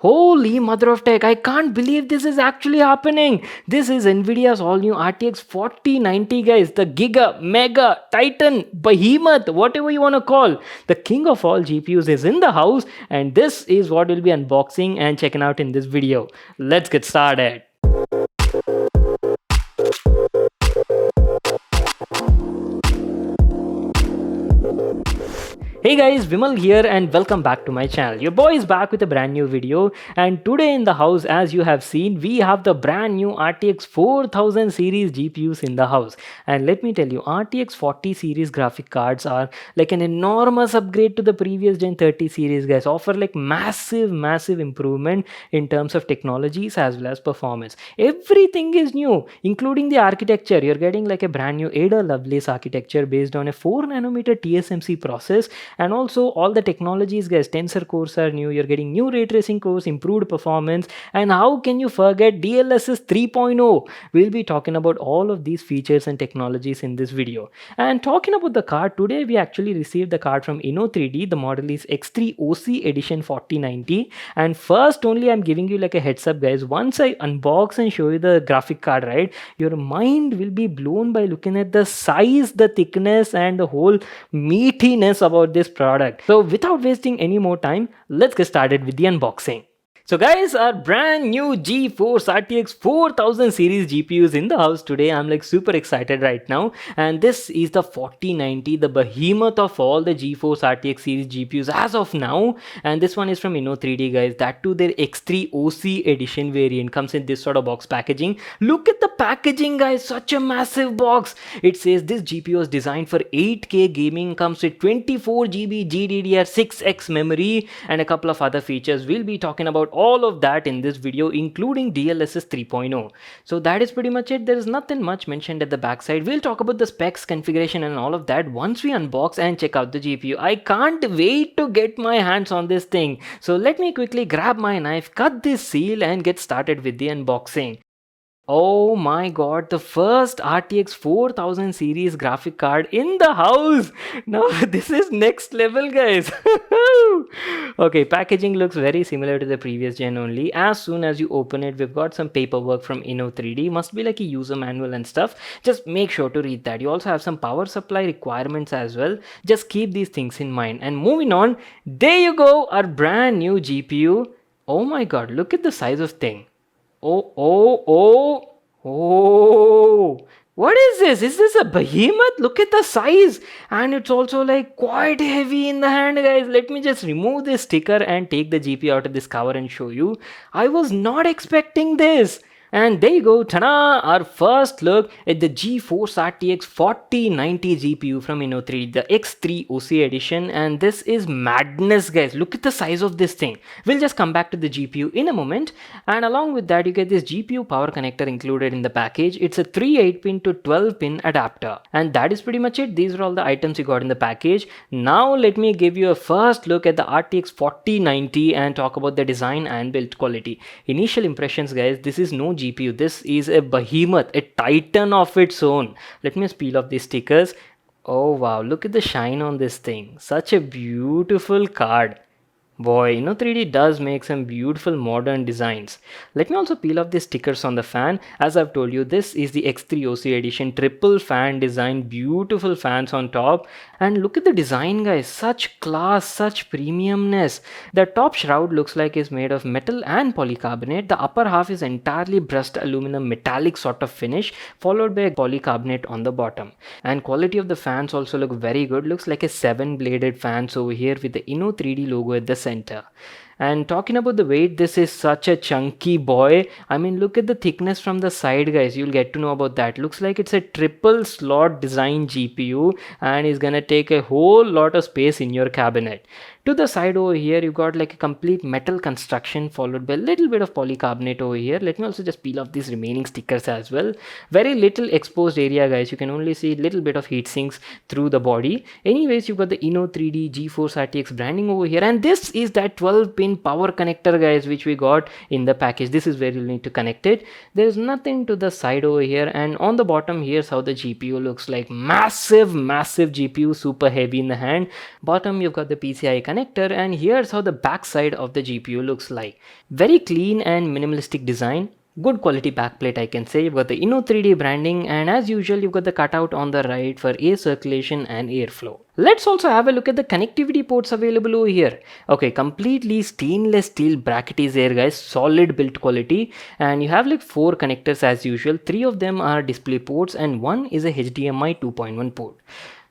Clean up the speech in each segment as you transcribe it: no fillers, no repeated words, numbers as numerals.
Holy mother of tech, I can't believe this is actually happening. This is Nvidia's all new RTX 4090, guys. The Giga, Mega, Titan, Behemoth, whatever you want to call. The king of all GPUs is in the house, and this is what we'll be unboxing and checking out in this video. Let's get started. Hey guys, Vimal here and welcome back to my channel. Your boy is back with a brand new video, and today in the house, as you have seen, we have the brand new RTX 4000 series GPUs in the house. And let me tell you, RTX 40 series graphic cards are like an enormous upgrade to the previous Gen 30 series, guys. Offer like massive improvement in terms of technologies as well as performance. Everything is new, including the architecture. You're getting like a brand new Ada Lovelace architecture based on a 4nm TSMC process. And also all the technologies, guys, tensor cores are new. You're getting new ray tracing cores, improved performance, and how can you forget DLSS 3.0? We'll be talking about all of these features and technologies in this video. And talking about the card, today we actually received the card from Inno3D. The model is X3 OC edition 4090. And first only I'm giving you like a heads up, guys. Once I unbox and show you the graphic card, right, your mind will be blown by looking at the size, the thickness, and the whole meatiness about this product. So without wasting any more time, let's get started with the unboxing. So guys, our brand new Geforce RTX 4000 series GPUs in the house today. I'm like super excited right now, and this is the 4090, the behemoth of all the Geforce RTX series GPUs as of now. And this one is from Inno3D, guys. That too, their X3 OC edition variant comes in this sort of box packaging. Look at the packaging, guys, such a massive box. It says this GPU is designed for 8K gaming, comes with 24GB GDDR6X memory and a couple of other features. We'll be talking about all of that in this video, including DLSS 3.0. So that is pretty much it. There is nothing much mentioned at the backside. We'll talk about the specs, configuration, and all of that once we unbox and check out the GPU. I can't wait to get my hands on this thing. So let me quickly grab my knife, cut this seal, and get started with the unboxing. Oh my god, the first RTX 4000 series graphic card in the house. Now this is next level, guys. Okay, packaging looks very similar to the previous gen only. As soon as you open it, we've got some paperwork from Inno3D. Must be like a user manual and stuff. Just make sure to read that. You also have some power supply requirements as well. Just keep these things in mind. And moving on, there you go, our brand new GPU. Oh my god, look at the size of thing. Oh, what is this? Is this a behemoth? Look at the size. And it's also like quite heavy in the hand, guys. Let me just remove this sticker and take the GPU out of this cover and show you. I was not expecting this. And there you go, ta-da! Our first look at the Geforce RTX 4090 GPU from Inno3D, the X3 OC edition, and this is madness, guys. Look at the size of this thing. We'll just come back to the GPU in a moment, and along with that, you get this GPU power connector included in the package. It's a 3 8-pin to 12-pin adapter, and that is pretty much it. These are all the items you got in the package. Now let me give you a first look at the RTX 4090 and talk about the design and build quality. Initial impressions, guys, this is no GPU. This is a behemoth, a titan of its own. Let me just peel off these stickers. Oh wow, look at the shine on this thing. Such a beautiful card. Boy, Inno3D does make some beautiful modern designs. Let me also peel off the stickers on the fan. As I've told you, this is the X3 OC edition, triple fan design, beautiful fans on top. And look at the design, guys, such class, such premiumness. The top shroud looks like it's made of metal and polycarbonate. The upper half is entirely brushed aluminum metallic sort of finish, followed by a polycarbonate on the bottom. And quality of the fans also look very good. Looks like a 7-bladed fans over here with the Inno3D logo at the center. And talking about the weight, this is such a chunky boy. I mean, look at the thickness from the side, guys. You'll get to know about that. Looks like it's a triple slot design GPU and is gonna take a whole lot of space in your cabinet. To the side over here, you got like a complete metal construction followed by a little bit of polycarbonate over here. Let me also just peel off these remaining stickers as well. Very little exposed area, guys. You can only see a little bit of heat sinks through the body. Anyways, you got the Inno3D Geforce RTX branding over here, and this is that 12-pin pin power connector guys, which we got in the package. This is where you'll need to connect it. There's nothing to the side over here, and on the bottom here's how the GPU looks like. Massive GPU, super heavy in the hand. Bottom you've got the PCI connector, and here's how the back side of the GPU looks like. Very clean and minimalistic design. Good quality backplate, I can say. You've got the Inno 3D branding, and as usual you've got the cutout on the right for air circulation and airflow. Let's also have a look at the connectivity ports available over here. Okay, completely stainless steel bracket is there guys, solid build quality, and you have like 4 connectors as usual. 3 of them are display ports and 1 is a HDMI 2.1 port.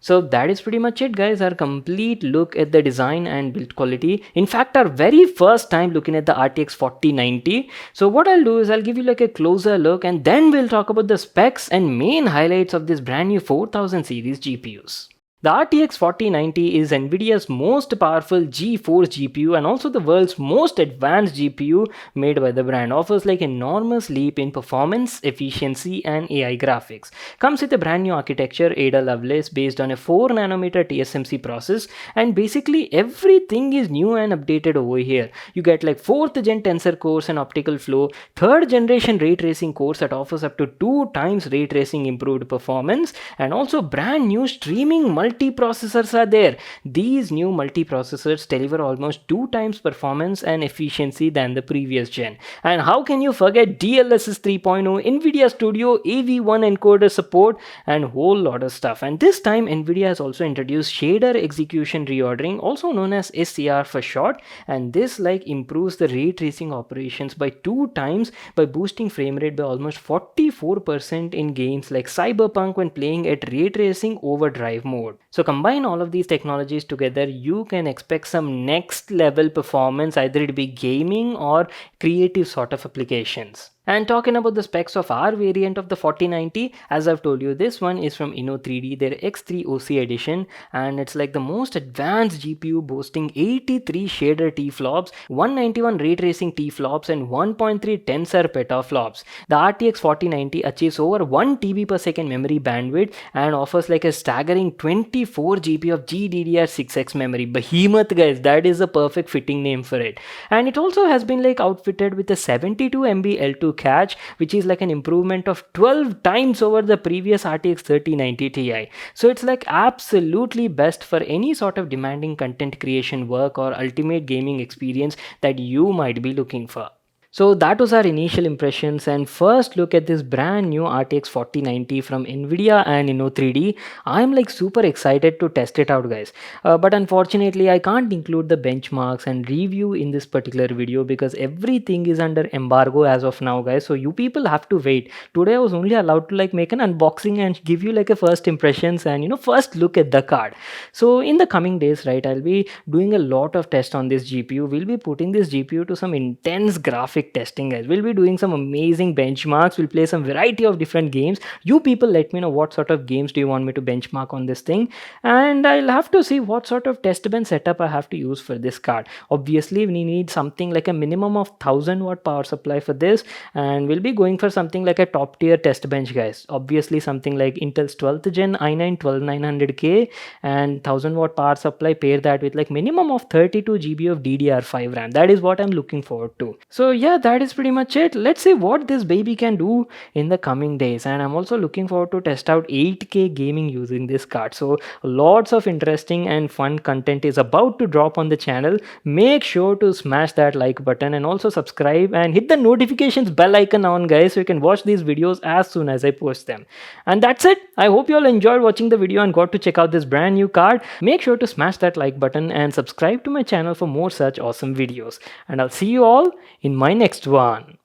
So that is pretty much it guys, our complete look at the design and build quality. In fact, our very first time looking at the RTX 4090. So what I'll do is I'll give you like a closer look, and then we'll talk about the specs and main highlights of this brand new 4000 series GPUs. The RTX 4090 is Nvidia's most powerful Geforce GPU and also the world's most advanced GPU made by the brand. Offers like enormous leap in performance, efficiency and AI graphics. Comes with a brand new architecture, Ada Lovelace, based on a 4nm TSMC process, and basically everything is new and updated over here. You get like 4th gen tensor cores and optical flow, 3rd generation ray tracing cores that offers up to 2 times ray tracing improved performance, and also brand new streaming multi-processors are there. These new multi-processors deliver almost 2 times performance and efficiency than the previous gen. And how can you forget DLSS 3.0, Nvidia Studio, AV1 encoder support, and whole lot of stuff. And this time Nvidia has also introduced shader execution reordering, also known as SCR for short, and this like improves the ray tracing operations by 2 times by boosting frame rate by almost 44% in games like Cyberpunk when playing at ray tracing overdrive mode. So combine all of these technologies together, you can expect some next level performance, either it be gaming or creative sort of applications. And talking about the specs of our variant of the 4090, as I've told you, this one is from Inno 3D, their X3 OC edition, and it's like the most advanced GPU, boasting 83 shader T-flops, 191 ray tracing T-flops, and 1.3 tensor petaflops. The RTX 4090 achieves over 1 TB per second memory bandwidth and offers like a staggering 24 GB of GDDR6X memory. Behemoth guys, that is a perfect fitting name for it. And it also has been like outfitted with a 72 MB L2 cache, which is like an improvement of 12 times over the previous RTX 3090 Ti. So it's like absolutely best for any sort of demanding content creation work or ultimate gaming experience that you might be looking for. So that was our initial impressions and first look at this brand new RTX 4090 from Nvidia and Inno 3D. I'm like super excited to test it out guys. But unfortunately I can't include the benchmarks and review in this particular video because everything is under embargo as of now guys. So you people have to wait. Today I was only allowed to like make an unboxing and give you like a first impressions and first look at the card. So in the coming days, right, I'll be doing a lot of tests on this GPU. We'll be putting this GPU to some intense graphic testing guys. We'll be doing some amazing benchmarks. We'll play some variety of different games. You people let me know what sort of games do you want me to benchmark on this thing, and I'll have to see what sort of test bench setup I have to use for this card. Obviously we need something like a minimum of 1000-watt power supply for this, and we'll be going for something like a top tier test bench guys. Obviously something like Intel's 12th gen i9 12900K and 1000-watt power supply, pair that with like minimum of 32 GB of DDR5 RAM. That is what I'm looking forward to. So yeah, that is pretty much it. Let's see what this baby can do in the coming days, and I'm also looking forward to test out 8K gaming using this card. So lots of interesting and fun content is about to drop on the channel. Make sure to smash that like button and also subscribe and hit the notifications bell icon on guys, so you can watch these videos as soon as I post them. And that's it. I hope you all enjoyed watching the video and got to check out this brand new card. Make sure to smash that like button and subscribe to my channel for more such awesome videos, and I'll see you all in my next one.